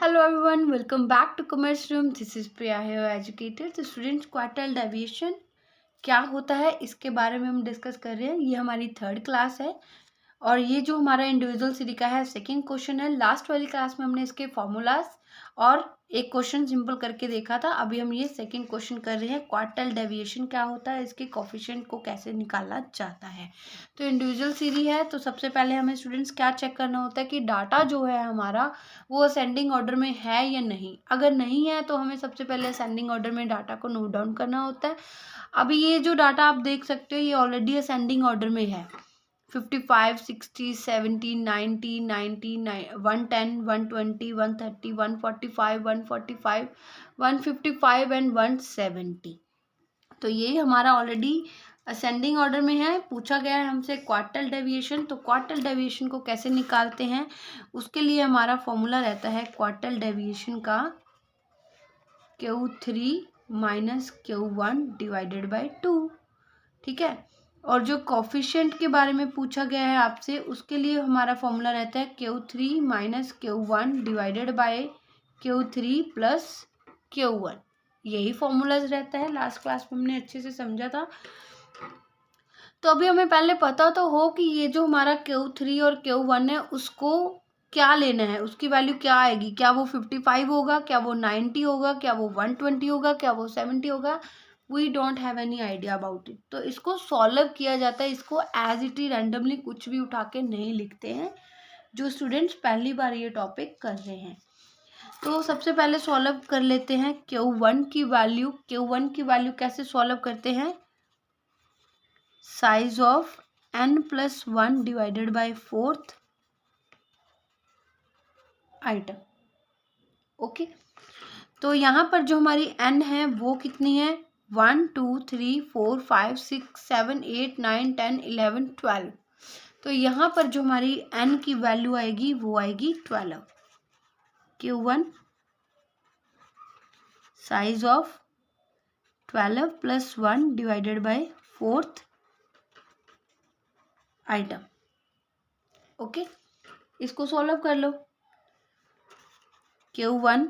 Hello everyone, welcome back to Commerce Room. This is Priya here, educator. तो students quartile deviation क्या होता है इसके बारे में हम डिस्कस कर रहे हैं। ये हमारी थर्ड क्लास है और ये जो हमारा इंडिविजुअल सीरी का है सेकंड क्वेश्चन है। लास्ट वाली क्लास में हमने इसके फॉर्मूलाज और एक क्वेश्चन सिंपल करके देखा था। अभी हम ये सेकंड क्वेश्चन कर रहे हैं, क्वार्टाइल डेविएशन क्या होता है, इसके कोफिशिएंट को कैसे निकाला जाता है। तो इंडिविजुअल सीरी है, तो सबसे पहले हमें स्टूडेंट्स क्या चेक करना होता है कि डाटा जो है हमारा वो असेंडिंग ऑर्डर में है या नहीं। अगर नहीं है तो हमें सबसे पहले असेंडिंग ऑर्डर में डाटा को नोट डाउन करना होता है। अभी ये जो डाटा आप देख सकते हो ये ऑलरेडी असेंडिंग ऑर्डर में है। 55, 60, 70, 90, 90, 110, 120, 130, 145, 145, 155 एंड 170। तो ये हमारा ऑलरेडी असेंडिंग ऑर्डर में है। पूछा गया है हमसे क्वार्टाइल डेविएशन, तो क्वार्टाइल डेविएशन को कैसे निकालते हैं उसके लिए हमारा फॉर्मूला रहता है क्वार्टाइल डेविएशन का Q3 minus Q1 divided by 2। ठीक है, और जो कोफिशिएंट के बारे में पूछा गया है आपसे उसके लिए हमारा फॉर्मूला रहता है Q3 minus Q1 divided by Q3 plus Q1। यही फॉर्मूलाज रहता है, लास्ट क्लास में हमने अच्छे से समझा था। तो अभी हमें पहले पता तो हो कि ये जो हमारा Q3 और Q1 है उसको क्या लेना है, उसकी वैल्यू क्या आएगी। क्या वो 55 होगा, क्या वो 90 होगा, क्या वो 120 होगा, क्या वो 70 होगा। We don't have any idea about it. तो इसको सॉल्व किया जाता है, इसको एज इट इज रैंडमली कुछ भी उठा के नहीं लिखते हैं जो स्टूडेंट्स पहली बार ये टॉपिक कर रहे हैं। तो सबसे पहले सॉल्व कर लेते हैं Q1 की वैल्यू। Q1 की वैल्यू कैसे सॉल्व करते हैं, size of n+1 divided by 4th item. Okay, तो यहाँ पर जो हमारी n है वो कितनी है, 1 2 3 4 5 6 7 8 9 10 11 12। तो यहाँ पर जो हमारी n की वैल्यू आएगी वो आएगी 12। Q1 size of 12 plus 1 divided by 4th item. Okay, इसको सॉल्व कर लो। Q1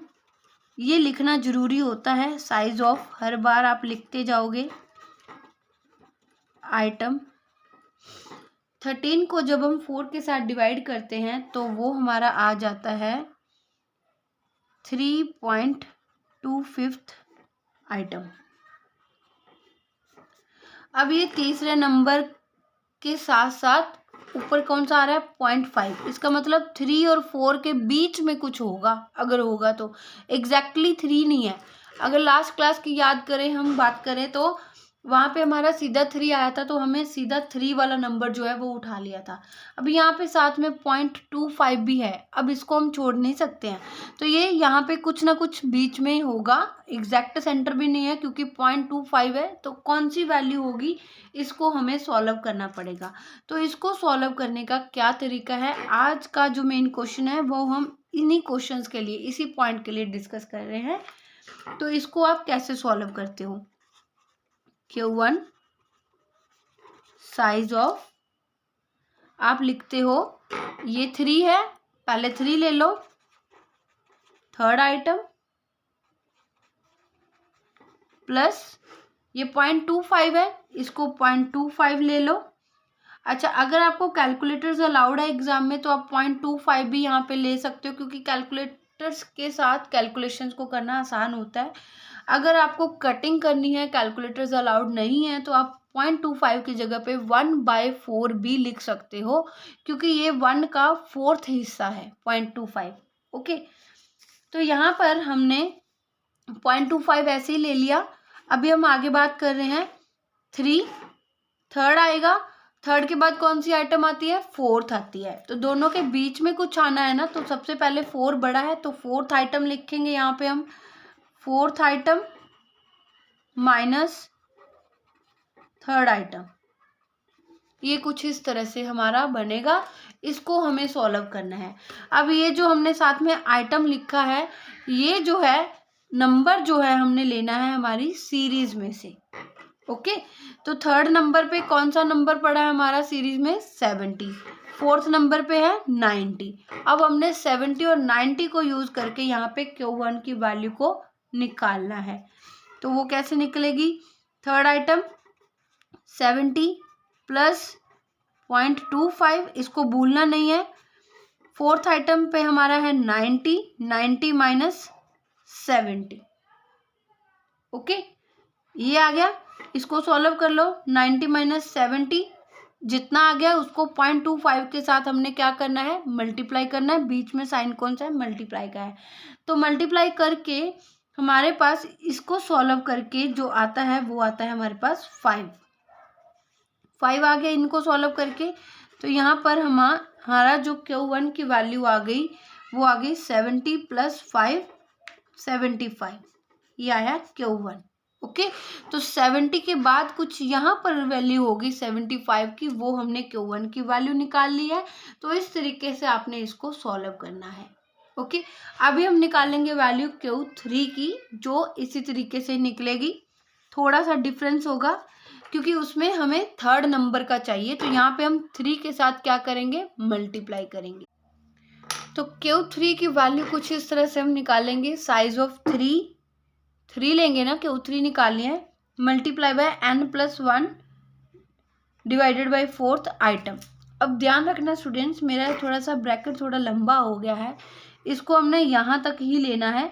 ये लिखना जरूरी होता है, साइज ऑफ हर बार आप लिखते जाओगे। आइटम 13 को जब हम 4 के साथ डिवाइड करते हैं तो वो हमारा आ जाता है 3.25 आइटम। अब ये तीसरे नंबर के साथ साथ ऊपर कौन सा आ रहा है, 0.5। इसका मतलब 3 और 4 के बीच में कुछ होगा, अगर होगा तो एग्जैक्टली 3 नहीं है। अगर लास्ट क्लास की याद करें, हम बात करें तो वहाँ पे हमारा सीधा 3 आया था, तो हमें सीधा 3 वाला नंबर जो है वो उठा लिया था। अब यहाँ पे साथ में 0.25 भी है, अब इसको हम छोड़ नहीं सकते हैं। तो ये यहाँ पे कुछ ना कुछ बीच में होगा, एग्जैक्ट सेंटर भी नहीं है क्योंकि 0.25 है। तो कौन सी वैल्यू होगी, इसको हमें सॉल्व करना पड़ेगा। तो इसको सॉल्व करने का क्या तरीका है, आज का जो मेन क्वेश्चन है वो हम इन्हीं क्वेश्चंस के लिए, इसी पॉइंट के लिए डिस्कस कर रहे हैं। तो इसको आप कैसे सॉल्व करते हो, Q1 साइज ऑफ, आप लिखते हो ये 3 है, पहले 3 ले लो, थर्ड आइटम प्लस ये 0.25 है, इसको 0.25 ले लो। अच्छा, अगर आपको कैलकुलेटर्स अलाउड है एग्जाम में तो आप 0.25 भी यहाँ पे ले सकते हो क्योंकि कैलकुलेटर्स के साथ कैलकुलेशंस को करना आसान होता है। अगर आपको कटिंग करनी है, कैलकुलेटर्स अलाउड नहीं है, तो आप 0.25 की जगह पे 1/4 भी लिख सकते हो क्योंकि ये 1 का 4th हिस्सा है 0.25। ओके, तो यहाँ पर हमने 0.25 ऐसे ही ले लिया। अभी हम आगे बात कर रहे हैं 3, थर्ड आएगा, थर्ड के बाद कौन सी आइटम आती है, 4th आती है। तो दोनों के बीच में कुछ आना है ना, तो सबसे पहले 4 बड़ा है तो 4th आइटम लिखेंगे यहाँ पे हम, 4th item minus third item. ये कुछ इस तरह से हमारा बनेगा, इसको हमें सॉल्व करना है। अब ये जो हमने साथ में आइटम लिखा है, ये जो है नंबर जो है हमने लेना है हमारी सीरीज में से। ओके, तो थर्ड नंबर पे कौन सा नंबर पड़ा है हमारा सीरीज में, 70। फोर्थ नंबर पे है 90। अब हमने 70 और 90 को यूज करके यहाँ पे Q1 की वैल्यू को निकालना है। तो वो कैसे निकलेगी? थर्ड आइटम 70 प्लस 0.25, इसको भूलना नहीं है। फोर्थ आइटम पे हमारा है 90 माइनस 70। ओके, ये आ गया। इसको सॉल्व कर लो। 90 माइनस 70 जितना आ गया उसको 0.25 के साथ हमने क्या करना है? मल्टीप्लाई करना है। बीच में साइन कौन सा है? मल्टीप्लाई का है। तो मल्टीप्लाई करके हमारे पास इसको सॉल्व करके जो आता है वो आता है हमारे पास 5 आ गया इनको सॉल्व करके। तो यहाँ पर हमारा जो Q1 की वैल्यू आ गई वो आ गई 70 प्लस 5 75, ये आया Q1। ओके, तो 70 के बाद कुछ यहाँ पर वैल्यू होगी 75 की, वो हमने Q1 की वैल्यू निकाल ली है। तो इस तरीके से आपने इसको सॉल्व करना है। ओके, अभी हम निकालेंगे वैल्यू Q3 की, जो इसी तरीके से निकलेगी। थोड़ा सा डिफरेंस होगा क्योंकि उसमें हमें थर्ड नंबर का चाहिए। तो यहाँ पे हम 3 के साथ क्या करेंगे? मल्टीप्लाई करेंगे। तो Q3 की वैल्यू कुछ इस तरह से हम निकालेंगे। साइज ऑफ 3 लेंगे ना, Q3 निकालनी है। Multiply by n+1 divided by fourth item. अब ध्यान रखना स्टूडेंट्स, मेरा थोड़ा सा ब्रैकेट थोड़ा लंबा हो गया है, इसको हमने यहाँ तक ही लेना है।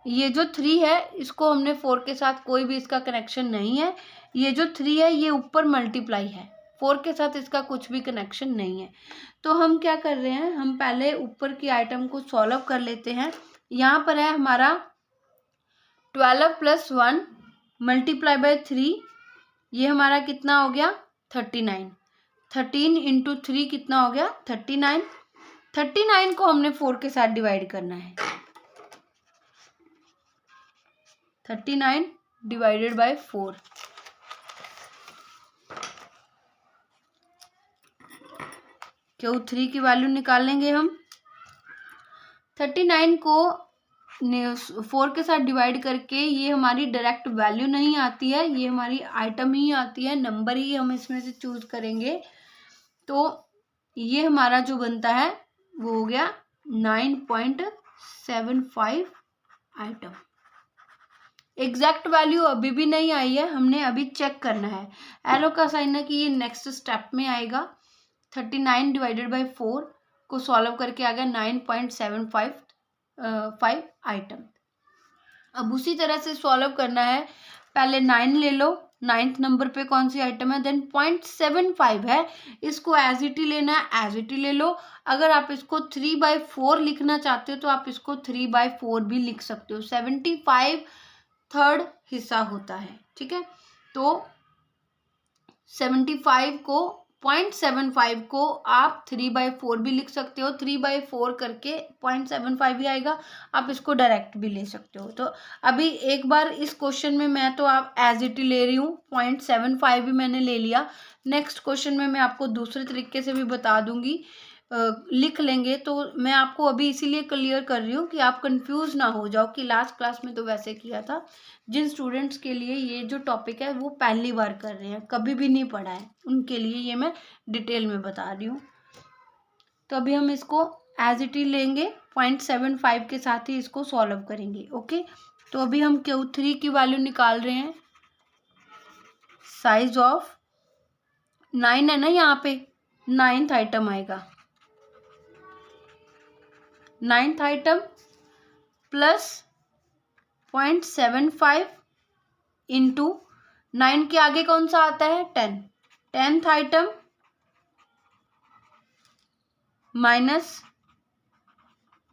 ये जो 3 है इसको हमने 4 के साथ कोई भी इसका कनेक्शन नहीं है। ये जो 3 है ये ऊपर मल्टीप्लाई है, 4 के साथ इसका कुछ भी कनेक्शन नहीं है। तो हम क्या कर रहे हैं? हम पहले ऊपर की आइटम को सॉल्व कर लेते हैं। यहाँ पर है हमारा 12 प्लस 1 मल्टीप्लाई बाय 3, ये हमारा कितना हो गया? 39। 13 इंटू 3 कितना हो गया? 39। 39 को हमने 4 के साथ डिवाइड करना है। 39 डिवाइडेड बाय 4, Q3 की वैल्यू निकालेंगे हम। 39 को 4 के साथ डिवाइड करके ये हमारी डायरेक्ट वैल्यू नहीं आती है, ये हमारी आइटम ही आती है, नंबर ही हम इसमें से चूज करेंगे। तो ये हमारा जो बनता है वो हो गया 9.75 आइटम। एग्जैक्ट वैल्यू अभी भी नहीं आई है, हमने अभी चेक करना है। एरो का साइन है कि ये नेक्स्ट स्टेप में आएगा। 39 डिवाइडेड बाय 4 को सॉल्व करके आ गया 9.75 आइटम। अब उसी तरह से सॉल्व करना है। पहले 9 ले लो, 9th नंबर पे कौन सी आइटम है? देन 0.75 है, इसको एज इट ही लेना है, एज इट ही ले लो। अगर आप इसको 3/4 लिखना चाहते हो तो आप इसको 3/4 भी लिख सकते हो। 75 थर्ड हिस्सा होता है, ठीक है। तो 75 को 0.75 को आप 3/4 भी लिख सकते हो। 3/4 करके 0.75 भी आएगा, आप इसको डायरेक्ट भी ले सकते हो। तो अभी एक बार इस क्वेश्चन में मैं तो आप एज इट ही ले रही हूँ, 0.75 भी मैंने ले लिया। नेक्स्ट क्वेश्चन में मैं आपको दूसरे तरीके से भी बता दूंगी, लिख लेंगे। तो मैं आपको अभी इसीलिए क्लियर कर रही हूँ कि आप कंफ्यूज ना हो जाओ कि लास्ट क्लास में तो वैसे किया था। जिन स्टूडेंट्स के लिए ये जो टॉपिक है वो पहली बार कर रहे हैं, कभी भी नहीं पढ़ा है, उनके लिए ये मैं डिटेल में बता रही हूँ। तो अभी हम इसको एज इट इज लेंगे, 0.75 के साथ ही इसको सॉल्व करेंगे। ओके, तो अभी हम Q3 की वैल्यू निकाल रहे हैं। साइज ऑफ 9 है ना, यहाँ पे 9th आइटम आएगा। 9th आइटम प्लस 0.75 इंटू 9 के आगे कौन सा आता है? 10। 10th item minus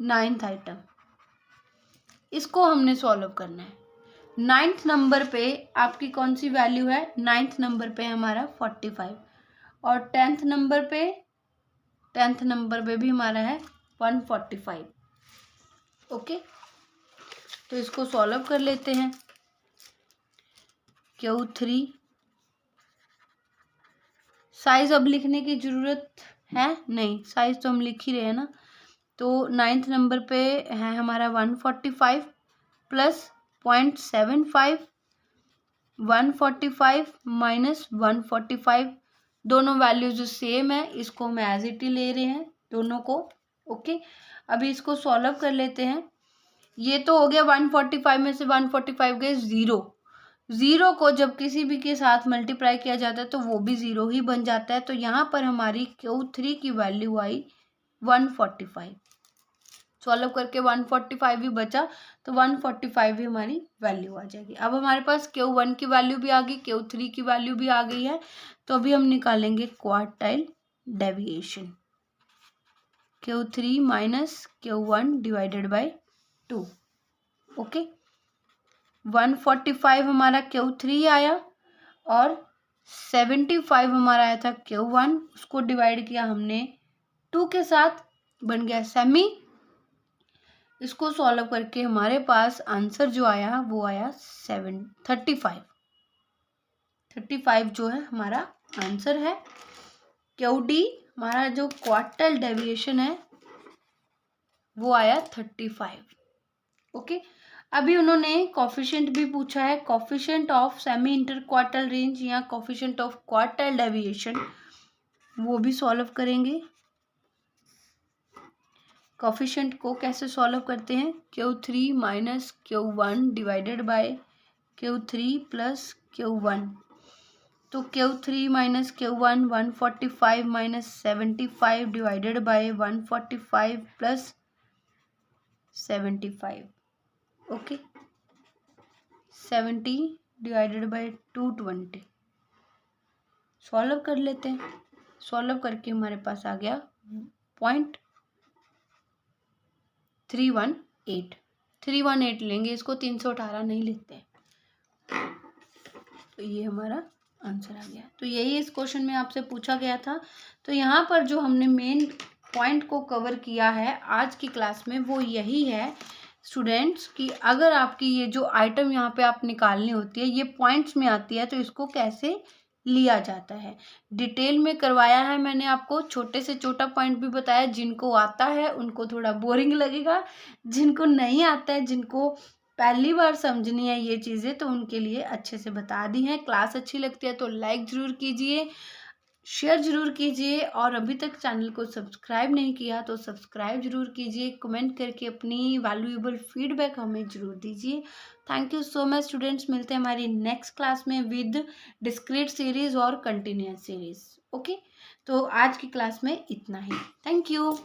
9th item, इसको हमने सॉल्व करना है। 9th नंबर पे आपकी कौन सी वैल्यू है? 9th नंबर पे हमारा 45 और 10th नंबर पे भी हमारा है 145। ओके, तो इसको सॉल्व कर लेते हैं। Q3 साइज अब लिखने की जरूरत है नहीं, साइज तो हम लिख ही रहे हैं ना। तो 9th नंबर पे है हमारा 145 प्लस 0.75, 145 माइनस 145 दोनों वैल्यूज सेम है, इसको हम एज इट ही ले रहे हैं दोनों को। ओके, अभी इसको सॉल्व कर लेते हैं। ये तो हो गया 145 में से 145 गए 0। 0 को जब किसी भी के साथ मल्टीप्लाई किया जाता है तो वो भी 0 ही बन जाता है। तो यहाँ पर हमारी Q3 की वैल्यू आई 145। सॉल्व करके 145 भी बचा, तो 145 भी हमारी वैल्यू आ जाएगी। अब हमारे पास Q1 की वैल्यू भी आ गई, Q3 की वैल्यू भी आ गई है। तो अभी हम निकालेंगे quartile deviation, Q3 minus Q1 divided by 2। Okay, 145 हमारा Q3 आया और 75 हमारा आया था Q1, उसको डिवाइड किया हमने 2 के साथ, बन गया सेमी। इसको सॉल्व करके हमारे पास आंसर जो आया वो आया 35 जो है हमारा आंसर है। QD हमारा जो क्वार्टाइल डेविएशन है वो आया 35। ओके, अभी उन्होंने कोफिशिएंट भी पूछा है, coefficient of semi inter quartile range या कोफिशिएंट ऑफ क्वार्टाइल डेविएशन, वो भी सॉल्व करेंगे। कोफिशिएंट को कैसे सॉल्व करते हैं, Q3 minus Q1 divided by Q3 plus Q1। तो Q3 minus Q1 145 minus 75 divided by 145 plus 75। Okay, 70 divided by 220। Solve कर लेते हैं। सॉल्व करके हमारे पास आ गया 318 लेंगे, इसको 318 नहीं लेते। तो ये हमारा आंसर आ गया। तो यही इस क्वेश्चन में आपसे पूछा गया था। तो यहाँ पर जो हमने मेन पॉइंट को कवर किया है आज की क्लास में वो यही है स्टूडेंट्स कि अगर आपकी ये जो आइटम यहाँ पे आप निकालनी होती है ये पॉइंट्स में आती है तो इसको कैसे लिया जाता है डिटेल में करवाया है मैंने आपको। छोटे से छोटा पॉइंट भी बताया, जिनको आता है उनको थोड़ा बोरिंग लगेगा, जिनको नहीं आता है, जिनको पहली बार समझनी है ये चीज़ें, तो उनके लिए अच्छे से बता दी हैं। क्लास अच्छी लगती है तो लाइक ज़रूर कीजिए, शेयर ज़रूर कीजिए, और अभी तक चैनल को सब्सक्राइब नहीं किया तो सब्सक्राइब ज़रूर कीजिए। कमेंट करके अपनी वैल्यूएबल फीडबैक हमें ज़रूर दीजिए। Thank you so much students, मिलते हैं हमारी नेक्स्ट क्लास में विद डिस्क्रीट सीरीज़ और कंटिन्यूअस सीरीज़। ओके, तो आज की क्लास में इतना ही। Thank you.